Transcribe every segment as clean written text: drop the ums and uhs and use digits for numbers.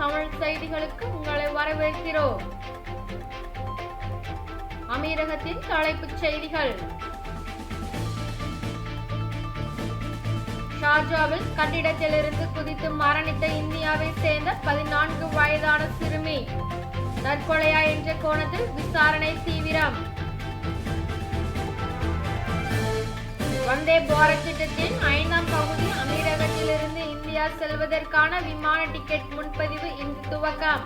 தமிழ் செய்திகளுக்கு உங்களை வரவேற்கிறோம். அமீரகத்தின் தலைப்புச் செய்திகள். ஷார்ஜாவில் கட்டிடத்திலிருந்து குதித்து மரணித்த இந்தியாவை சேர்ந்த 14 வயதான சிறுமி தற்கொலையா என்ற கோணத்தில் விசாரணை தீவிரம். வந்தே பாரத் திட்டத்தின் 5ஆம் பகுதி அமீரகத்திலிருந்து இந்தியா செல்வதற்கான விமான டிக்கெட் முன்பதிவு இன்று துவக்கம்.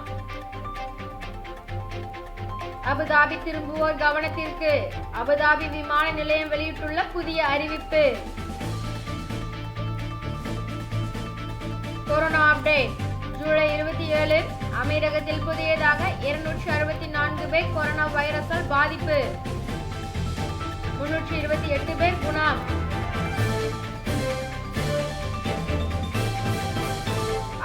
அபுதாபி திரும்புவோர் கவனத்திற்கு. அபுதாபி விமான நிலையம் வெளியிட்டுள்ள புதிய அறிவிப்பு. Corona update. ஜூலை 27 அமீரகத்தில் புதியதாக 264 பேர் கொரோனா வைரஸால் பாதிப்பு. 328 பேர் குணம்.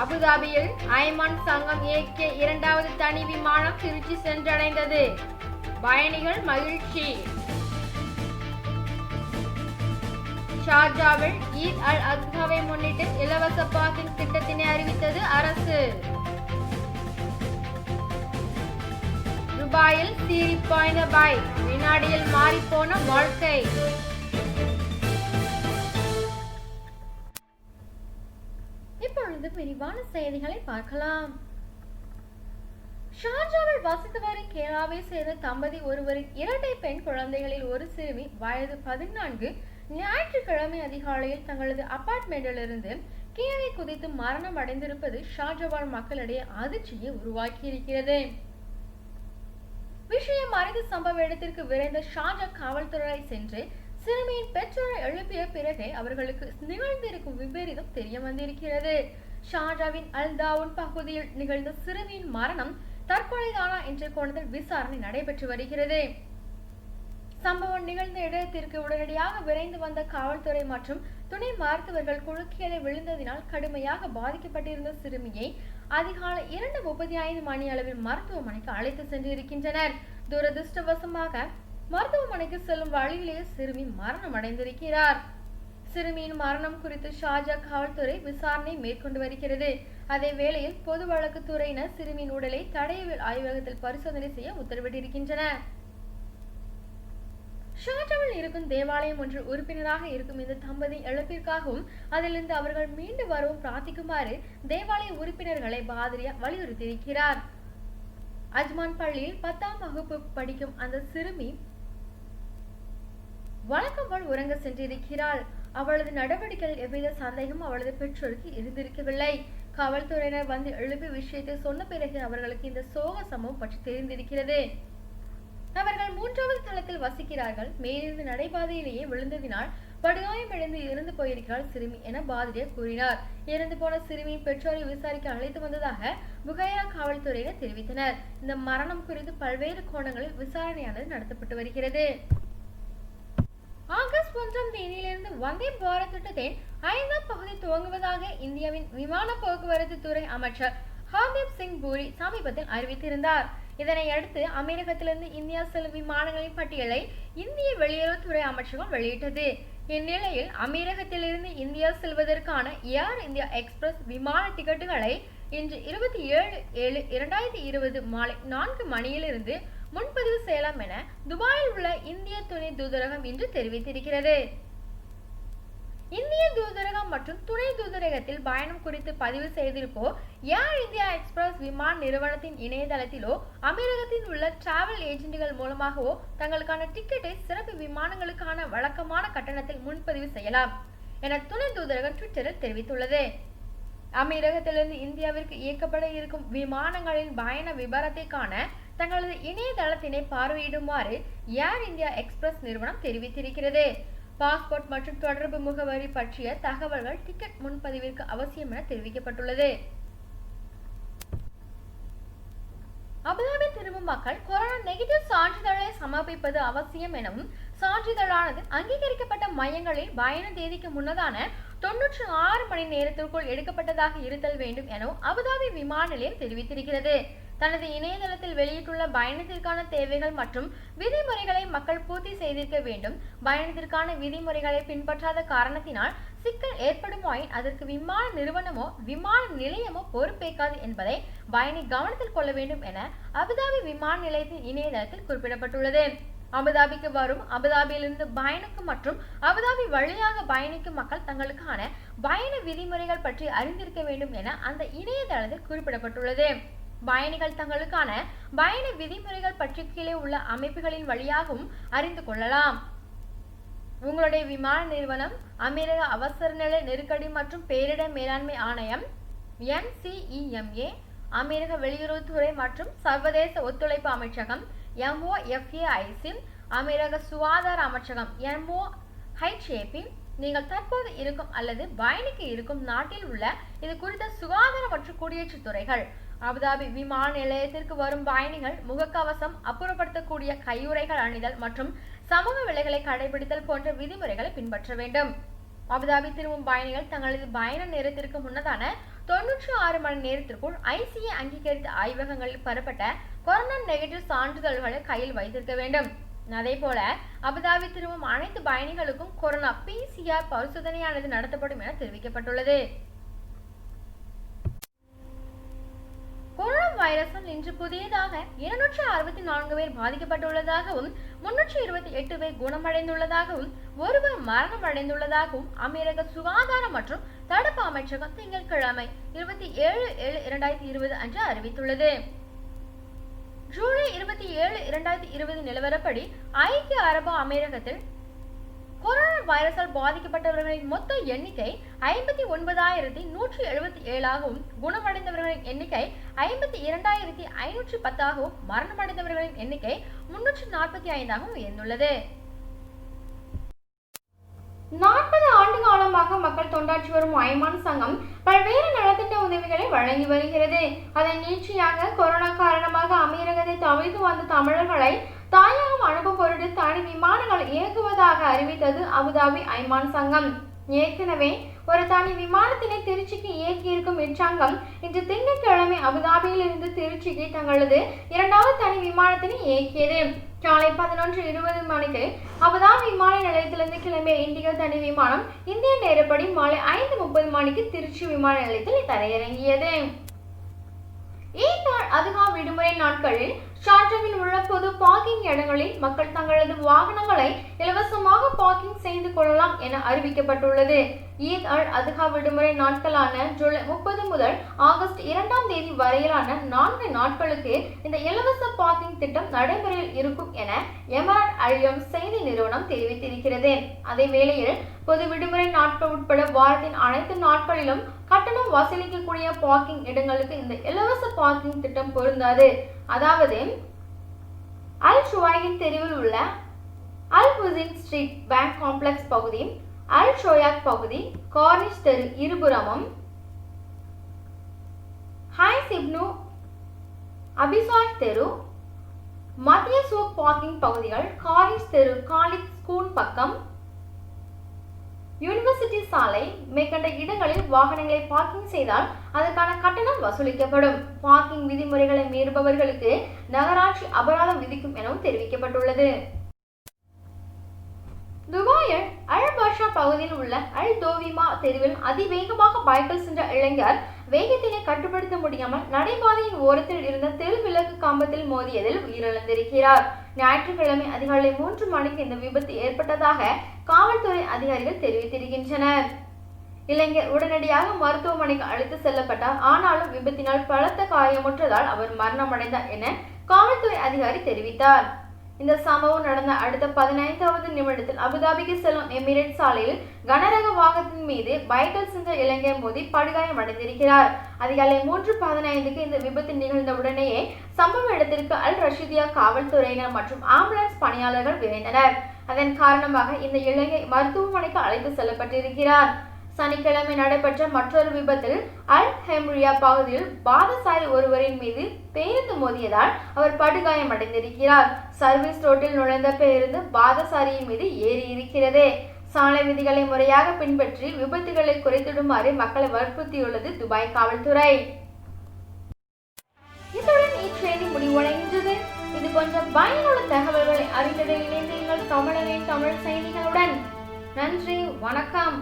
அபுதாபியில் ஐமான் சங்கம் இயக்கிய 2வது தனி விமானம் திருச்சி சென்றடைந்தது. பயணிகள் மகிழ்ச்சி. ஷார்ஜாவில் ஈத் அல் அத்ஹாவை முன்னிட்டு இலவச பார்க்கிங் திட்டத்தினை அறிவித்தது அரசு. துபாயில் சீறி பாய்ந்த பைக், வினாடியில் மாறிப்போன வாழ்க்கை. இப்பொழுது விரிவான செய்திகளை பார்க்கலாம். ஷார்ஜாவில் வசித்து வரும் கேரளாவை சேர்ந்த தம்பதி ஒருவரின் 2 பெண் குழந்தைகளில் ஒரு சிறுமி வயது 14 ஞாயிற்றுக்கிழமை அதிகாலையில் தங்களது அபார்ட்மெண்டிலிருந்து கீழே குதித்து மரணம் அடைந்திருப்பது ஷார்ஜாவால் மக்களிடையே அதிர்ச்சியை உருவாக்கி இருக்கிறது. விஷயம் அறிந்த சம்பவ இடத்திற்கு விரைந்த ஷார்ஜா காவல்துறை சென்று சிறுமியின் பெற்றோரை எழுப்பிய பிறகே அவர்களுக்கு நிகழ்ந்திருக்கும் விபரீதம் தெரிய வந்திருக்கிறது. ஷார்ஜாவின் அல் தாவுன் பகுதியில் நிகழ்ந்த சிறுமியின் மரணம் தற்கொலைதானா என்ற கோணத்தில் விசாரணை நடைபெற்று வருகிறது. சம்பவம் நிகழ்ந்த இடத்திற்கு உடனடியாக விரைந்து வந்த காவல்துறை மற்றும் துணை மருத்துவர்கள் குழு கீழே விழுந்ததினால் கடுமையாக பாதிக்கப்பட்டிருந்த சிறுமியை அதிகாலை 2:35 மணி அளவில் மருத்துவமனைக்கு அழைத்து சென்றிருக்கின்றனர். துரதிருஷ்டவசமாக மருத்துவமனைக்கு செல்லும் வழியிலேயே சிறுமி மரணம் அடைந்திருக்கிறார். சிறுமியின் மரணம் குறித்து ஷார்ஜா காவல்துறை விசாரணை மேற்கொண்டு வருகிறது. அதே வேளையில் பொது வழக்குத்துறையினர் சிறுமியின் உடலை தடயவியல் ஆய்வகத்தில் பரிசோதனை செய்ய உத்தரவிட்டிருக்கின்றனர். ஷார்ஜாவில் இருக்கும் தேவாலயம் ஒன்று உறுப்பினராக இருக்கும் இந்த தம்பதி இழப்பிற்காகவும் அதிலிருந்து அவர்கள் மீண்டு வரவும் பிரார்த்திக்குமாறு தேவாலய உறுப்பினர்களை பாதிரியா வலியுறுத்தியிருக்கிறார். அஜ்மான் பள்ளியில் 10ஆம் வகுப்பு படிக்கும் அந்த சிறுமி வழக்கம் போல் உறங்க சென்றிருக்கிறாள். அவளது நடவடிக்கையில் எவ்வித சந்தேகம் அவளது பெற்றோருக்கு இருந்திருக்கவில்லை. காவல்துறையினர் வந்து எழுப்பி விஷயத்தை சொன்ன பிறகு அவர்களுக்கு இந்த சோக சம்பவம் பற்றி தெரிந்திருக்கிறது. அவர்கள் 3வது தளத்தில் வசிக்கிறார்கள். மேலிருந்து நடைபாதையிலேயே விழுந்ததினால் படுகாயமடைந்து இறந்து போயிருக்கிறாள் சிறுமி என பாதிரியா கூறினார். இறந்து போன சிறுமியின் பெற்றோரை விசாரிக்க அழைத்து வந்ததாக புகைரா காவல்துறையினர் தெரிவித்தனர். இந்த மரணம் குறித்து பல்வேறு கோணங்களில் விசாரணையானது நடத்தப்பட்டு வருகிறது. ஆகஸ்ட் 1ஆம் தேதியிலிருந்து வந்தே பாரத் திட்டத்தின் 5ஆம் பகுதி துவங்குவதாக இந்தியாவின் விமான போக்குவரத்து துறை அமைச்சர் ஹர்தீப் சிங் பூரி சமீபத்தில் அறிவித்திருந்தார். இதனை அடுத்து அமீரகத்திலிருந்து இந்தியா செல்லும் விமானங்களின் பட்டியலை இந்திய வெளியுறவுத்துறை அமைச்சகம் வெளியிட்டது. இந்நிலையில் அமீரகத்திலிருந்து இந்தியா செல்வதற்கான ஏர் இந்தியா எக்ஸ்பிரஸ் விமான டிக்கெட்டுகளை இன்று 27/7/2020 மாலை 4 மணியிலிருந்து முன்பதிவு செய்யலாம் என துபாயில் உள்ள இந்திய துணை தூதரகம் இன்று தெரிவித்திருக்கிறது. இந்திய தூதரகம் மற்றும் துணை தூதரகத்தில் பயணம் குறித்து பதிவு செய்திருப்போர் ஏர் இந்தியா எக்ஸ்பிரஸ் விமான நிறுவனத்தின் இணையதளத்திலோ அமீரகத்தில் உள்ள டிராவல் ஏஜென்ட்கள் மூலமாகவோ தங்களுக்கான டிக்கெட்டை சிறப்பு விமானங்களுக்கான வழக்கமான கட்டணத்தில் முன்பதிவு செய்யலாம் என துணை தூதரகம் ட்விட்டரில் தெரிவித்துள்ளது. அமீரகத்திலிருந்து இந்தியாவிற்கு இயக்கப்பட இருக்கும் விமானங்களின் பயண விபரத்தை காண தங்களது இணையதளத்தினை பார்வையிடுமாறு ஏர் இந்தியா எக்ஸ்பிரஸ் நிறுவனம் தெரிவித்திருக்கிறது. பாஸ்போர்ட் மற்றும் தொடர்பு முகவரி பற்றிய தகவல்கள் டிக்கெட் முன்பதிவிற்கு அவசியம் என தெரிவிக்கப்பட்டுள்ளது. அபுதாபி திரும்பும் மக்கள் கொரோனா நெகட்டிவ் சான்றிதழை சமர்ப்பிப்பது அவசியம் எனவும் சான்றிதழானது அங்கீகரிக்கப்பட்ட மையங்களில் பயண தேதிக்கு முன்னதான 96 மணி நேரத்திற்குள் எடுக்கப்பட்டதாக இருத்தல் வேண்டும் எனவும் அபுதாபி விமான நிலையம் தெரிவித்திருக்கிறது. தனது இணையதளத்தில் வெளியிட்டுள்ள பயணத்திற்கான தேவைகள் மற்றும் விதிமுறைகளை மக்கள் பூர்த்தி செய்திருக்க வேண்டும். பயணத்திற்கான விதிமுறைகளை பின்பற்றாத காரணத்தினால் சிக்கல் ஏற்படுமாயின் அதற்கு விமான நிறுவனமோ விமான நிலையமோ பொறுப்பேற்காது என்பதை பயணி கவனத்தில் கொள்ள வேண்டும் என அபுதாபி விமான நிலையத்தின் இணையதளத்தில் குறிப்பிடப்பட்டுள்ளது. அபுதாபிக்கு வரும், அபுதாபியிலிருந்து பயணிக்கும் மற்றும் அபுதாபி வழியாக பயணிக்கும் மக்கள் தங்களுக்கான பயண விதிமுறைகள் பற்றி அறிந்திருக்க வேண்டும் என அந்த இணையதளத்தில் குறிப்பிடப்பட்டுள்ளது. பயணிகள் தங்களுக்கான பயண விதிமுறைகள் பற்றி கீழே உள்ள அமைப்புகளின் வழியாகவும் அறிந்து கொள்ளலாம். உங்களுடைய விமான நிறுவனம், அமீரக அவசரநிலை நெருக்கடி மற்றும் பேரிடர் மேலாண்மை ஆணையம் NCEMA, அமீரக வெளியுறவுத்துறை மற்றும் சர்வதேச ஒத்துழைப்பு அமைச்சகம் MOFAIC, அமீரக சுகாதார அமைச்சகம் MOHAP, நீங்கள் தற்போது இருக்கும் அல்லது பயணிக்க இருக்கும் நாட்டில் உள்ள இது குறித்த சுகாதார மற்றும் குடியேற்றத் துறைகள். அபுதாபி விமான நிலையத்திற்கு வரும் பயணிகள் முகக்கவசம், அப்புறப்படுத்தக்கூடிய கையுறைகள் அணிதல் மற்றும் சமூக விலகலை கடைபிடித்தல் போன்ற விதிமுறைகளை பின்பற்ற வேண்டும். அபுதாபி திரும்பும் பயணிகள் தங்களது பயண நேரத்திற்கு முன்னதான 96 மணி நேரத்திற்குள் ICA அங்கீகரித்த ஆய்வகங்களில் பெறப்பட்ட கொரோனா நெகட்டிவ் சான்றிதழ்களை கையில் வைத்திருக்க வேண்டும். அதேபோல அபுதாபி திரும்பும் அனைத்து பயணிகளுக்கும் கொரோனா PCR பரிசோதனையானது நடத்தப்படும் என தெரிவிக்கப்பட்டுள்ளது. கொரோனா வைரஸால் இன்று புதியதாக 264 பேர் பாதிக்கப்பட்டுள்ளதாகவும் 328 பேர் குணமடைந்துள்ளதாகவும் ஒருவர் மரணம் அடைந்துள்ளதாகவும் அமீரக சுகாதார மற்றும் தடுப்பு அமைச்சகம் திங்கட்கிழமை 27/7/2020 அன்று அறிவித்துள்ளது. ஜூலை 27, 2020 நிலவரப்படி ஐக்கிய அரபு அமீரகத்தில் கொரோனா வைரஸால் பாதிக்கப்பட்டவர்களின் மொத்த எண்ணிக்கை 59,177 ஆகவும் குணமடைந்தவர்களின் எண்ணிக்கை 52,510 ஆகவும் மரணமடைந்தவர்களின் எண்ணிக்கை 345 ஆகவும் உயர்ந்துள்ளது. 40 ஆண்டு காலமாக மக்கள் தொண்டாற்றி வரும் ஐமான் சங்கம் பல்வேறு நலத்திட்ட உதவிகளை வழங்கி வருகிறது. அதன் நீட்சியாக கொரோனா காரணமாக அமீரகத்தை தவிர்த்து வந்த தமிழர்களை தாயகம் அனுப்பும் பொருட்டு தனி விமானங்கள் இயக்குவதாக அறிவித்தது அபுதாபி ஐமான் சங்கம். ஏற்கனவே ஒரு தனி விமானத்தினை திருச்சிக்கு இயக்கியிருக்கும் இச்சங்கம் இன்று திங்கட்கிழமை அபுதாபியில் இருந்து திருச்சிக்கு தங்களது 2வது தனி விமானத்தினை இயக்கியது. காலை 11:20 மணிக்கு அபுதாபி விமான நிலையத்திலிருந்து கிளம்பிய இண்டிகோ தனி விமானம் இந்திய நேரப்படி மாலை 5:30 மணிக்கு திருச்சி விமான நிலையத்தில் தரையிறங்கியது. ஈத் அதுகா விடுமுறை நாட்களில் ஷார்ஜாவில் உள்ள பொது பார்க்கிங் இடங்களில் மக்கள் தங்களது வாகனங்களை இலவசமாக பார்க்கிங் செய்து கொள்ளலாம் என அறிவிக்கப்பட்டுள்ளது. ஈத் அதுகா விடுமுறை நாட்களான ஜூலை 30 முதல் ஆகஸ்ட் 2ஆம் தேதி வரையிலான 4 நாட்களுக்கு இந்த இலவச பார்க்கிங் திட்டம் நடைமுறையில் இருக்கும் என எமிரேட் அல்யம் செய்தி நிறுவனம் தெரிவித்திருக்கிறது. அதே வேளையில் பொது விடுமுறை நாட்கள் உட்பட வாரத்தின் அனைத்து நாட்களிலும் கட்டணம் வசூலிக்கக்கூடிய பார்க்கிங் இடங்களுக்கு இந்த இலவச பார்க்கிங் திட்டம் பொருந்தாது. அதாவது அல் ஷுவைகின் தெருவில் உள்ள அல் ஹுசைன் ஸ்ட்ரீட் பேங்க் காம்ப்ளெக்ஸ் பகுதி, அல் ஷோயாக் பகுதி, கார்னிஷ் தெரு இருபுறமும், ஹைஸ் இப்னு அபிசார் தெரு, மத்திய சூக் பார்க்கிங் பகுதிகள், கார்னிஷ் தெரு, காலித் ஸ்கூல் பக்கம், யூனிவர்சிட்டி சாலை மேற்கண்ட இடங்களில் வாகனங்களை பார்க்கிங் செய்தால் அதற்கான கட்டணம் வசூலிக்கப்படும். பார்க்கிங் விதிமுறைகளை மீறுபவர்களுக்கு நகராட்சி அபராதம் விதிக்கும் எனவும் தெரிவிக்கப்பட்டுள்ளது. துபாயில் அல் பாஷா பகுதியில் உள்ள அல் தோவிமா தெருவில் அதிவேகமாக பைக்கில் சென்ற இளைஞர் வேகத்தினை கட்டுப்படுத்த முடியாமல் நடைபாதையின் ஓரத்தில் இருந்த தெரு விளக்கு கம்பத்தில் மோதியதில் உயிரிழந்திருக்கிறார். ஞாயிற்றுக்கிழமை அதிகாலை 3 மணிக்கு இந்த விபத்து ஏற்பட்டதாக காவல்துறை அதிகாரிகள் தெரிவித்திருக்கின்றனர். இளைஞர் உடனடியாக மருத்துவமனைக்கு அழைத்து செல்லப்பட்டார். ஆனாலும் விபத்தினால் பலத்த காயமுற்றதால் அவர் மரணமடைந்தார் என காவல்துறை அதிகாரி தெரிவித்தார். இந்த சம்பவம் நடந்த அடுத்த 15வது நிமிடத்தில் அபுதாபிக்கு செல்லும் எமிரேட் சாலையில் கனரக வாகனத்தின் மீது பைக்கில் சென்ற இளைஞர் மோதி படுகாயம் அடைந்திருக்கிறார். அதிகாலை 3:15க்கு இந்த விபத்து நிகழ்ந்த உடனேயே சம்பவ இடத்திற்கு அல் ரஷீதியா காவல்துறையினர் மற்றும் ஆம்புலன்ஸ் பணியாளர்கள் விரைந்தனர். அதன் காரணமாக இந்த இளைஞர் மருத்துவமனைக்கு அழைத்து செல்லப்பட்டிருக்கிறார். சனிக்கிழமை நடைபெற்ற மற்றொரு விபத்தில் அல் ஹெம்ரியா பகுதியில் பாதசாரி ஒருவரின் மீது பேருந்து மோதியதால் அவர் படுகாயம் அடைந்திருக்கிறார். சர்வீஸ் ரோட்டில் நுழைந்த பேருந்து பாதசாரியின் மீது ஏறி இருக்கிறது. சாலை விதிகளை முறையாக பின்பற்றி விபத்துகளை குறைத்திடுமாறு மக்களை வற்புறுத்தியுள்ளது துபாய் காவல்துறை. இத்துடன் இச்செய்தி முடிவடைகின்றது. இது போன்ற பயனுள்ள தகவல்களை அறிந்ததை இணைந்து தமிழரின் தமிழ் செய்திகளுடன். நன்றி, வணக்கம்.